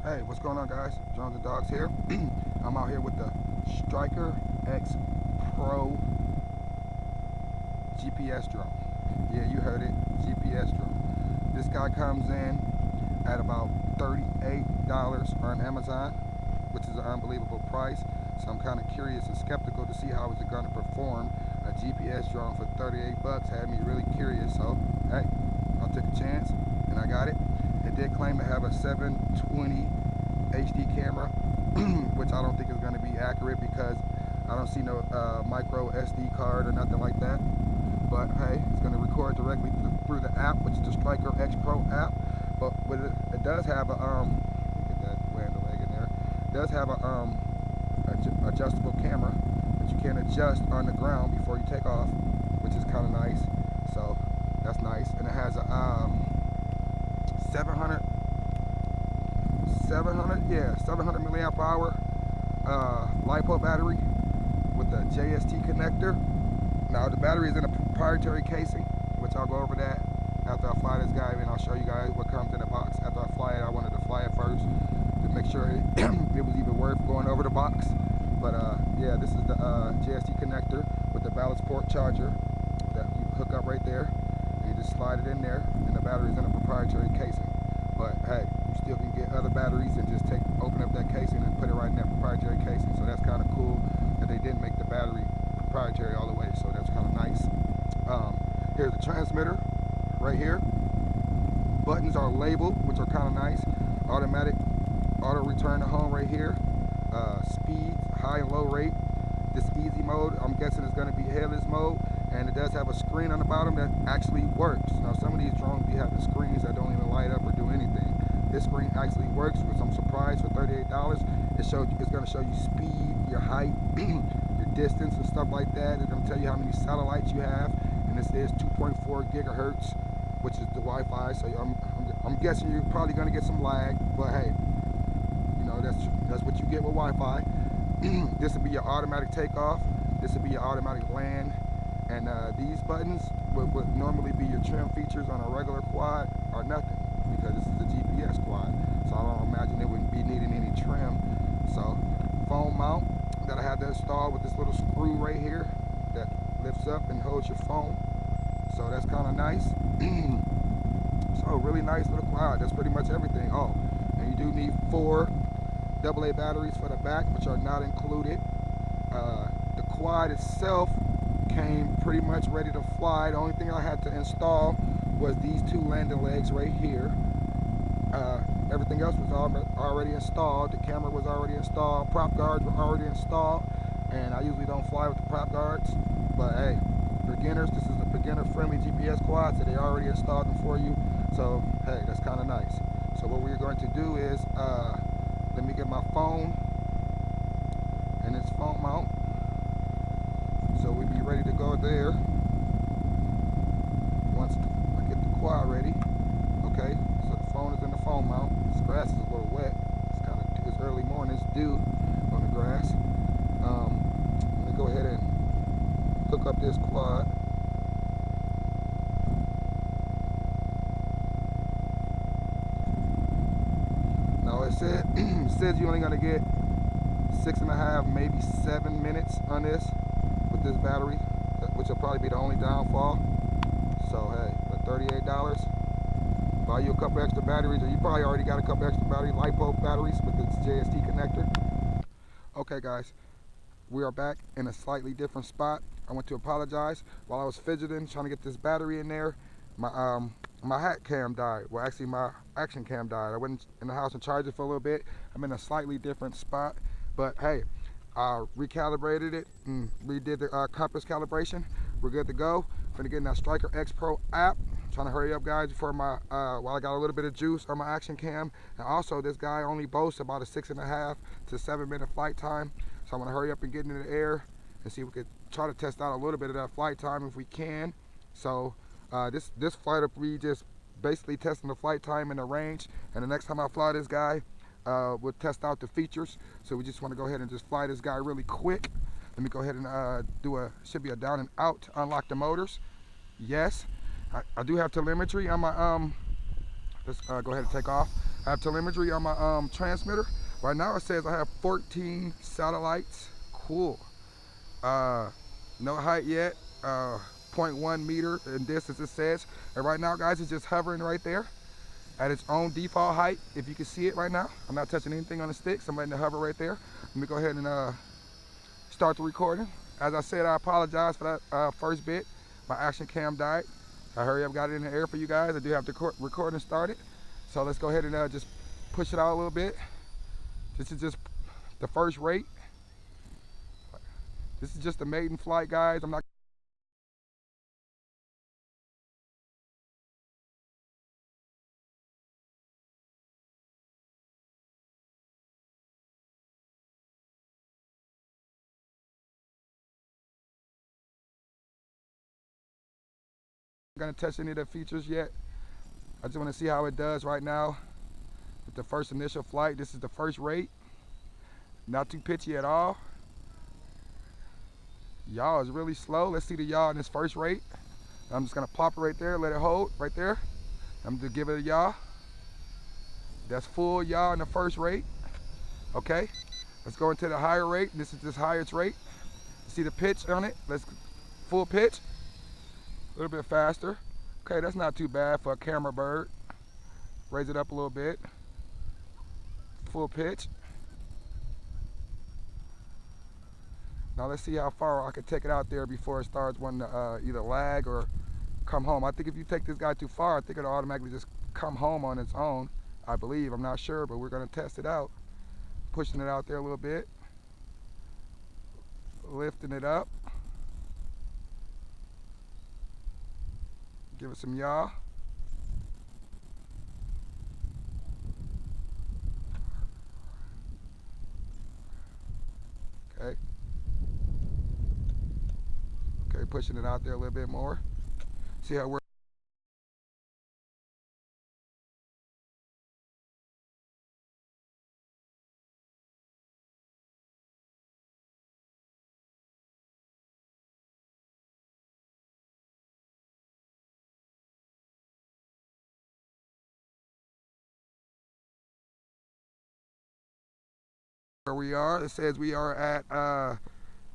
Hey, what's going on, guys? Jones and Dogs here. I'm out here with the Striker X Pro GPS drone. Yeah, you heard it, GPS drone. This guy comes in at about $38 on Amazon, which is an unbelievable price. So I'm kind of curious and skeptical to see how is it going to perform. A GPS drone for 38 bucks had me really curious. So, hey, I took a chance and I got it. It did claim to have a 720 HD camera, which I don't think is going to be accurate because I don't see no micro SD card or nothing like that. But hey, it's going to record directly through the app, which is the Striker X Pro app. But with it does have a get that land leg in there. It does have a adjustable camera that you can adjust on the ground before you take off, which is kind of nice. So that's nice, and it has a 700 milliamp hour LiPo battery with a JST connector. Now the battery is in a proprietary casing, which I'll go over that after I fly this guy, and I'll show you guys what comes in the box. After I fly it, I wanted to fly it first to make sure it was even worth going over the box. But yeah, this is the JST connector with the ballast port charger that you hook up right there. You just slide it in there, and the battery is in a proprietary casing. But hey, you still can get other batteries and just open up that casing and put it right in that proprietary casing. So that's kind of cool that they didn't make the battery proprietary all the way. So that's kind of nice. Here's the transmitter right here. Buttons are labeled, which are kind of nice. Automatic auto return to home right here. Speed, high and low rate. This easy mode, I'm guessing is going to be headless mode. And it does have a screen on the bottom that actually works. Now some of these drones be having screens that don't even light up or do anything. This screen actually works, which I'm surprised for $38. It's going to show you speed, your height, your distance and stuff like that. It's going to tell you how many satellites you have. And this is 2.4 gigahertz, which is the Wi-Fi. So I'm guessing you're probably going to get some lag, but hey, you know, that's what you get with Wi-Fi. This will be your automatic takeoff. This will be your automatic land. And these buttons would normally be your trim features on a regular quad or nothing, because this is a GPS quad. So I don't imagine it wouldn't be needing any trim. So phone mount that I had to install with this little screw right here that lifts up and holds your phone. So that's kind of nice. So really nice little quad. That's pretty much everything. Oh, and you do need 4 AA batteries for the back, which are not included. The quad itself came pretty much ready to fly. The only thing I had to install was these 2 landing legs right here. Everything else was already installed. The camera was already installed. Prop guards were already installed. And I usually don't fly with the prop guards. But hey, beginners, this is a beginner-friendly GPS quad, so they already installed them for you. So hey, that's kind of nice. So what we're going to do is, let me get my phone and its phone mount. So we'll be ready to go there once I get the quad ready. Okay, so the phone is in the phone mount. This grass is a little wet. It's early morning. It's dew on the grass. Let me go ahead and hook up this quad. Now it says you're only gonna get 6.5, maybe 7 minutes on this. This battery, which will probably be the only downfall. So hey, for $38, buy you a couple extra batteries, or you probably already got a couple extra LiPo batteries with this JST connector. Okay guys, we are back in a slightly different spot. I want to apologize. While I was fidgeting trying to get this battery in there, my hat cam died. Well, actually my action cam died. I went in the house and charged it for a little bit. I'm in a slightly different spot, but hey, I recalibrated it and redid the compass calibration. We're good to go. Gonna get in that Striker X Pro app. Trying to hurry up, guys, before while I got a little bit of juice on my action cam. And also, this guy only boasts about a 6.5 to 7 minute flight time. So I'm gonna hurry up and get into the air and see if we could try to test out a little bit of that flight time if we can. So this flight will be just basically testing the flight time and the range. And the next time I fly this guy, we'll test out the features. So we just want to go ahead and just fly this guy really quick. Let me go ahead and should be a down and out to unlock the motors. Yes, I do have telemetry on my, let's go ahead and take off. I have telemetry on my transmitter. Right now it says I have 14 satellites. Cool. No height yet. Uh, 0.1 meter in distance it says. And right now, guys, it's just hovering right there at its own default height. If you can see it right now, I'm not touching anything on the sticks. I'm letting it hover right there. Let me go ahead and start the recording. As I said, I apologize for that first bit. My action cam died. I hurry up, got it in the air for you guys. I do have the recording started. So let's go ahead and just push it out a little bit. This is just the first rate. This is just the maiden flight, guys. I'm not gonna touch any of the features yet. I just want to see how it does right now with the first initial flight. This is the first rate. Not too pitchy at all. Yaw is really slow. Let's see the yaw in this first rate. I'm just gonna plop it right there, let it hold right there. I'm gonna give it a yaw. That's full yaw in the first rate. Okay, let's go into the higher rate. This is this highest rate. See the pitch on it? Let's full pitch. A little bit faster. Okay, that's not too bad for a camera bird. Raise it up a little bit. Full pitch. Now let's see how far I can take it out there before it starts wanting to either lag or come home. I think if you take this guy too far, I think it'll automatically just come home on its own. I believe, I'm not sure, but we're gonna test it out. Pushing it out there a little bit. Lifting it up. Give it some yaw. Okay. Okay, pushing it out there a little bit more. See how we're where we are. It says we are at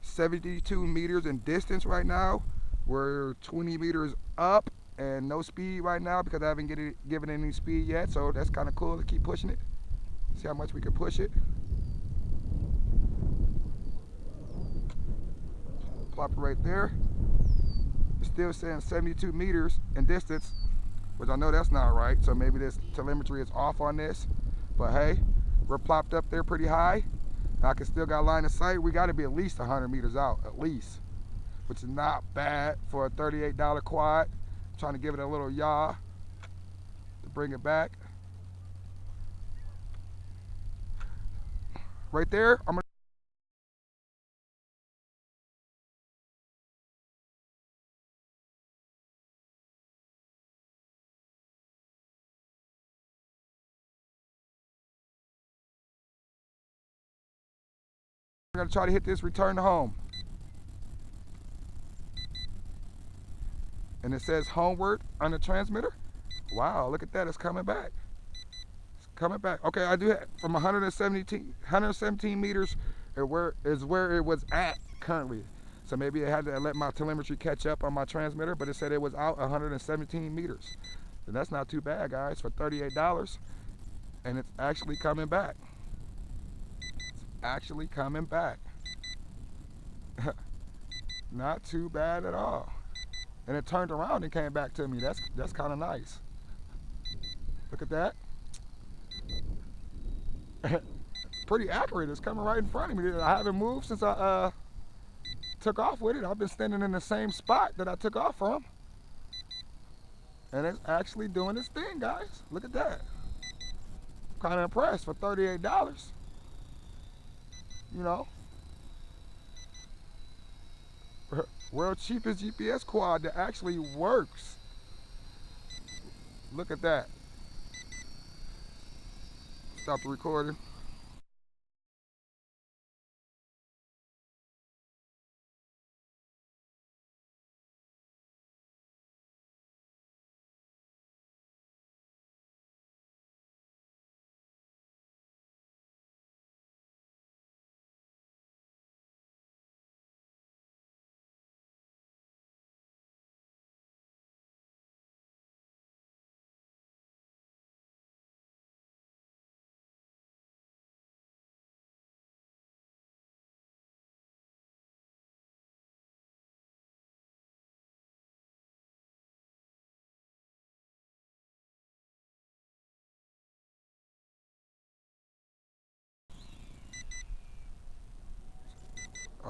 72 meters in distance right now. We're 20 meters up and no speed right now because I haven't given any speed yet. So that's kind of cool to keep pushing it. See how much we can push it. Plop it right there. It's still saying 72 meters in distance, which I know that's not right. So maybe this telemetry is off on this. But hey, we're plopped up there pretty high. I can still got line of sight. We got to be at least 100 meters out, at least, which is not bad for a $38 quad. I'm trying to give it a little yaw to bring it back. Right there, I'm gonna try to hit this return to home. And it says homeward on the transmitter. Wow, look at that, it's coming back. It's coming back. Okay, I do have from 117 meters where it was at currently. So maybe it had to let my telemetry catch up on my transmitter, but it said it was out 117 meters. And that's not too bad, guys, for $38. And it's actually coming back. It's actually coming back. Not too bad at all. And it turned around and came back to me. That's kind of nice. Look at that. It's pretty accurate. It's coming right in front of me. I haven't moved since I took off with it. I've been standing in the same spot that I took off from. And it's actually doing its thing, guys. Look at that. I'm kind of impressed for $38. You know. World's cheapest GPS quad that actually works. Look at that. Stop the recording.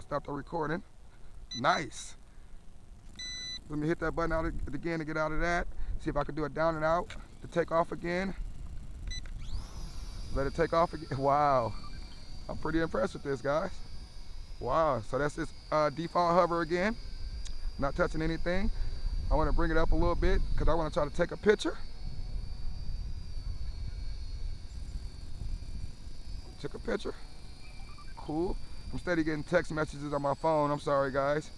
stop the recording. Nice. Let me hit that button out again to get out of that. See if I can do it down and out to take off again. Let it take off again. Wow. I'm pretty impressed with this, guys. Wow. So that's this default hover again. Not touching anything. I want to bring it up a little bit because I want to try to take a picture. Took a picture. Cool. I'm steady getting text messages on my phone. I'm sorry, guys.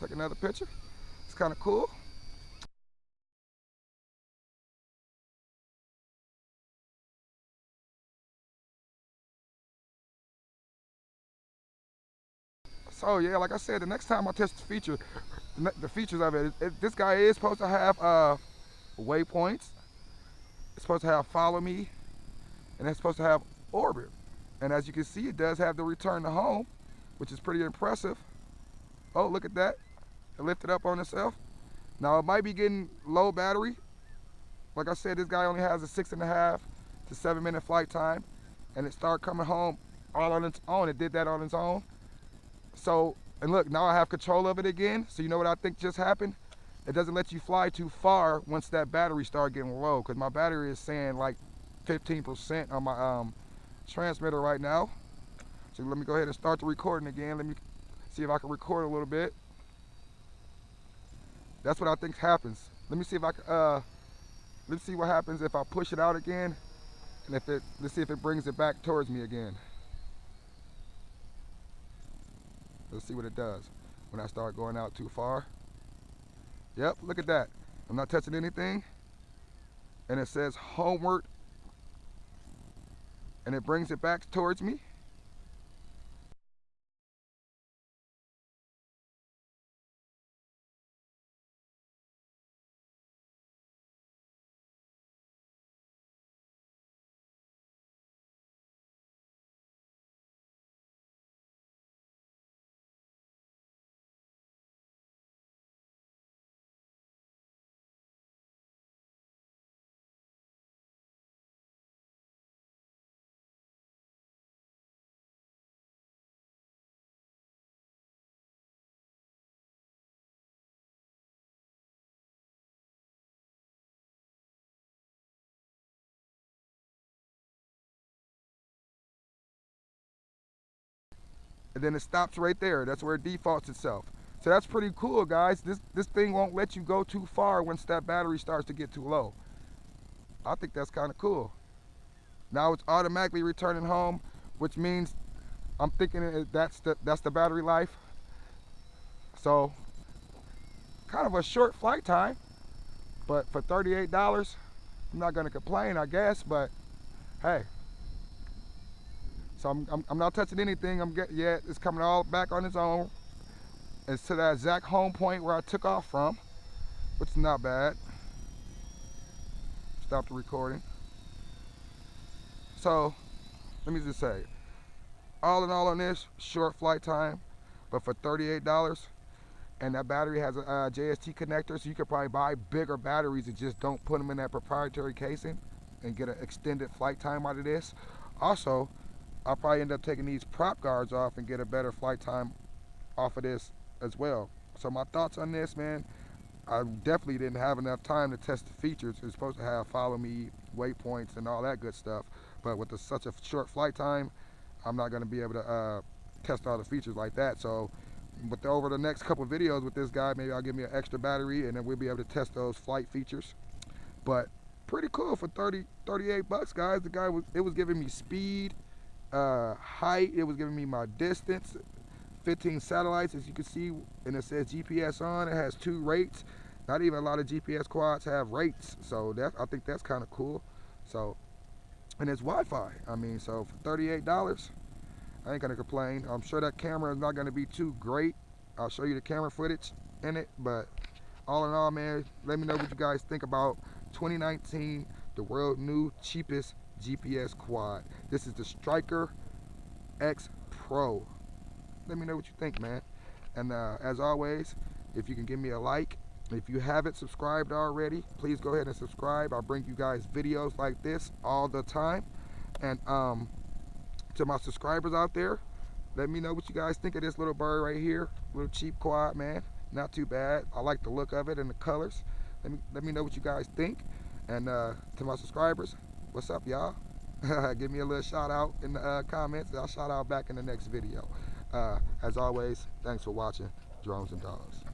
Take another picture. It's kind of cool. So yeah, like I said, the next time I test the features of it, this guy is supposed to have waypoints. It's supposed to have follow me, and it's supposed to have orbit. And as you can see, it does have the return to home, which is pretty impressive. Oh, look at that. It lifted up on itself. Now it might be getting low battery. Like I said, this guy only has a 6.5 to 7 minute flight time, and it started coming home all on its own. It did that on its own. So, and look, now I have control of it again. So you know what I think just happened? It doesn't let you fly too far once that battery started getting low, because my battery is saying like 15% on my transmitter right now. So let me go ahead and start the recording again. Let me see if I can record a little bit. That's what I think happens. Let me see if I can, let's see what happens if I push it out again, and let's see if it brings it back towards me again. Let's see what it does when I start going out too far. Yep, look at that. I'm not touching anything. And it says homeward. And it brings it back towards me. And then it stops right there. That's where it defaults itself. So that's pretty cool, guys. This thing won't let you go too far once that battery starts to get too low. I think that's kind of cool. Now it's automatically returning home, which means I'm thinking that's the battery life. So kind of a short flight time, but for $38, I'm not gonna complain, I guess, but hey. So I'm not touching anything yet. It's coming all back on its own. It's to that exact home point where I took off from, which is not bad. Stop the recording. So let me just say, all in all on this, short flight time, but for $38, and that battery has a JST connector, so you could probably buy bigger batteries and just don't put them in that proprietary casing and get an extended flight time out of this. Also, I'll probably end up taking these prop guards off and get a better flight time off of this as well. So my thoughts on this, man, I definitely didn't have enough time to test the features. It's supposed to have follow me, waypoints, and all that good stuff. But with such a short flight time, I'm not going to be able to test all the features like that. So over the next couple videos with this guy, maybe I'll give me an extra battery, and then we'll be able to test those flight features. But pretty cool for 38 bucks, guys. The guy it was giving me speed, height, it was giving me my distance, 15 satellites, as you can see, and it says GPS on. It has 2 rates. Not even a lot of GPS quads have rates, so I think that's kind of cool. So, and it's Wi-Fi. I mean, so for $38, I ain't gonna complain. I'm sure that camera is not gonna be too great. I'll show you the camera footage in it, but all in all, man, let me know what you guys think about 2019, the world new cheapest GPS quad. This is the Striker X Pro. Let me know what you think, man. And as always, if you can give me a like, if you haven't subscribed already, please go ahead and subscribe. I'll bring you guys videos like this all the time. And to my subscribers out there, Let me know what you guys think of this little bird right here. Little cheap quad, man. Not too bad. I like the look of it and the colors. Let me know what you guys think. And to my subscribers, what's up, y'all? Give me a little shout out in the comments. I'll shout out back in the next video. As always, thanks for watching Drones and Dogs.